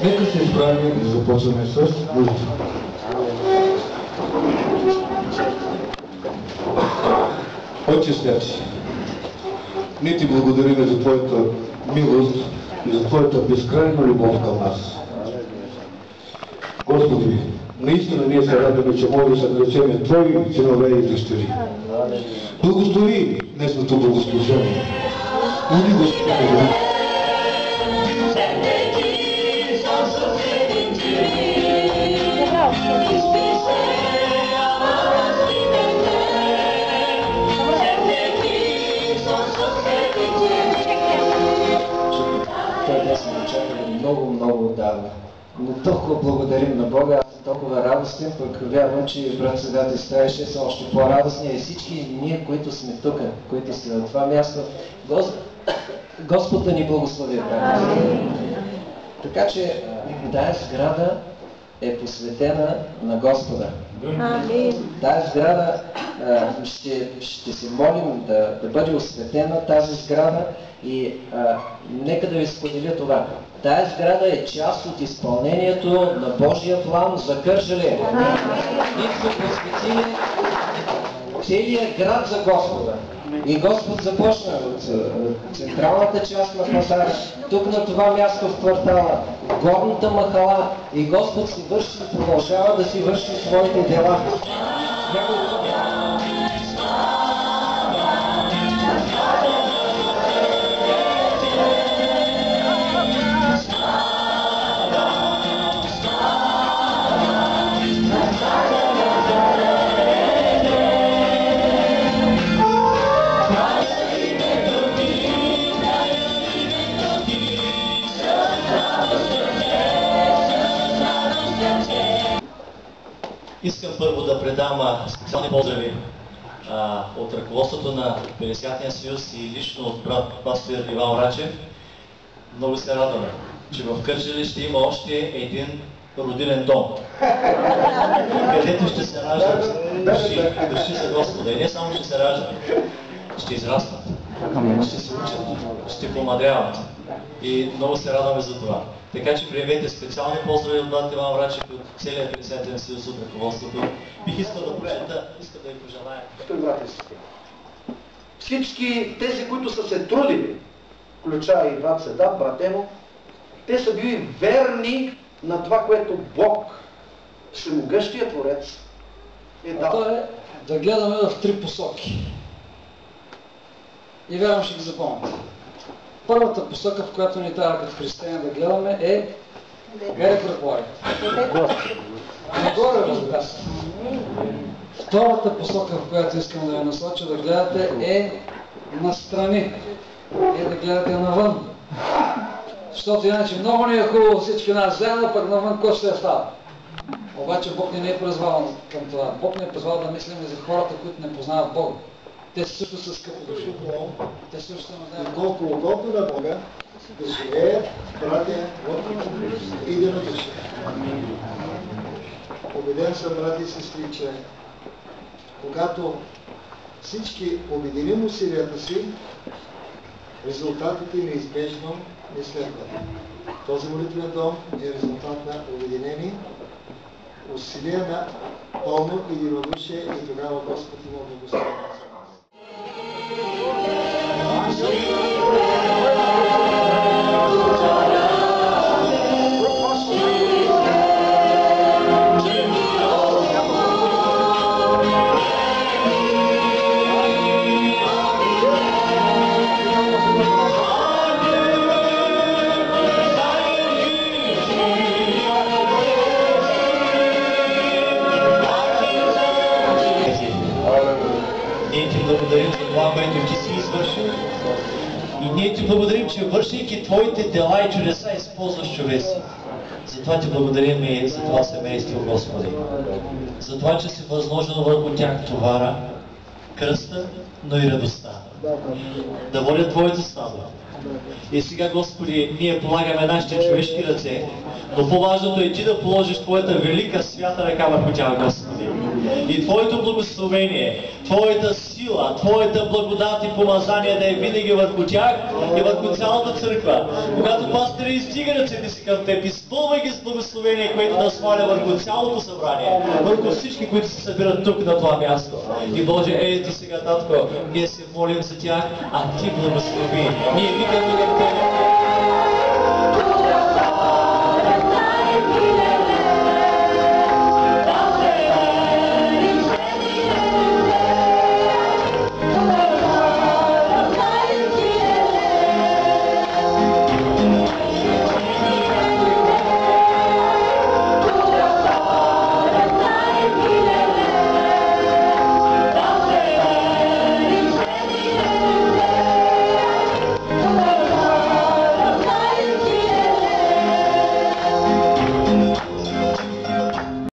Нека се изправим и започваме с молитва. Отче святи, ние ти благодарим за твоята милост и за твоята безкрайна любов към нас. Господи, наистина ние се радваме, че може да се наречем Твои синове и дъщери. Благослови днесното благослужение. Уди, Господи, много отдавна. Но толкова благодарим на Бога, аз съм толкова радостен, пък вярвам, че брат Седател Ставеше са още по-радостни и всички ние, които сме тук, които сме на това място, Господ да ни благослови. Така че тази сграда е посветена на Господа. Тази сграда ще се молим да бъде осветена тази сграда и нека да ви споделя това. Тази сграда е част от изпълнението на Божия план за Кърджали. Ние сме посветили целият град за Господа. И Господ започна от централната част на пазара, тук на това място в квартала, в горната махала, и Господ си върши и продължава да си върши своите дела. Искам първо да предам специални поздрави от ръководството на Пелесиатния съюз и лично от брат пастор Иван Рачев. Много се радваме, че в Кърджали ще има още един родилен дом, където ще се раждат души за Господа. И не само ще се раждат, ще израстват, ще се учат, ще помадряват. И много се радваме за това. Така че приемете специални поздрави от брат Иван Рачев и от целия Пелесиатен съюз от ръководството. Бих искал да прочета, искам да ви пожелая. Всички тези, които са се трудили, включая и брат Седат, брате му, те са били верни на това, което Бог, всемогъщия Творец, е дал. Това е да гледаме в три посоки. И вярвам, ще ги запомните. Първата посока, в която ни трябва като християни да гледаме, е горе предполага. Нагоре, разбира се. Втората посока, в която искам да ви насоча да гледате, е настрани. Е да гледате навън. Защото иначе много ни е хубаво всички нас заедно, пък навън какво ще става. Обаче Бог не е призвал към това. Бог не е призвал да мислим и за хората, които не познават Бога. Те също са скъпо души. Те също се нуждаят. Колко угодно на Бога да живеят, братя, и единодушие. Убеден съм, брати и сестри, че когато всички обединим усилията си, резултатите неизбежно не следват. Този молитвен дом е резултат на обединени усилия на пълно единодушие и тогава Господ има благословение. Ние ти благодарим за това, което ти си извършил, и ние ти благодарим, че вършейки Твоите дела и чудеса, използваш човеци. Затова ти благодарим и за това семейство, Господи. За това, че си възложил върху тях товара, кръста, но и радостта. Да водят Твоето стадо. И сега, Господи, ние полагаме нашите човешки ръце, но по-важното е Ти да положиш Твоята велика свята ръка върху тях, Господи. И Твоето благословение, Твоята сила, Твоята благодат и помазание да е винаги върху тях и върху цялата църква. Когато пастири издига ръцете си към Теб, изпълвай ги с благословение, което да сваля върху цялото събрание, върху всички, които се събират тук на това място. И Боже, ето сега, Татко, ние се молим за тях, а Ти благослови. Ние викаме към Тебе.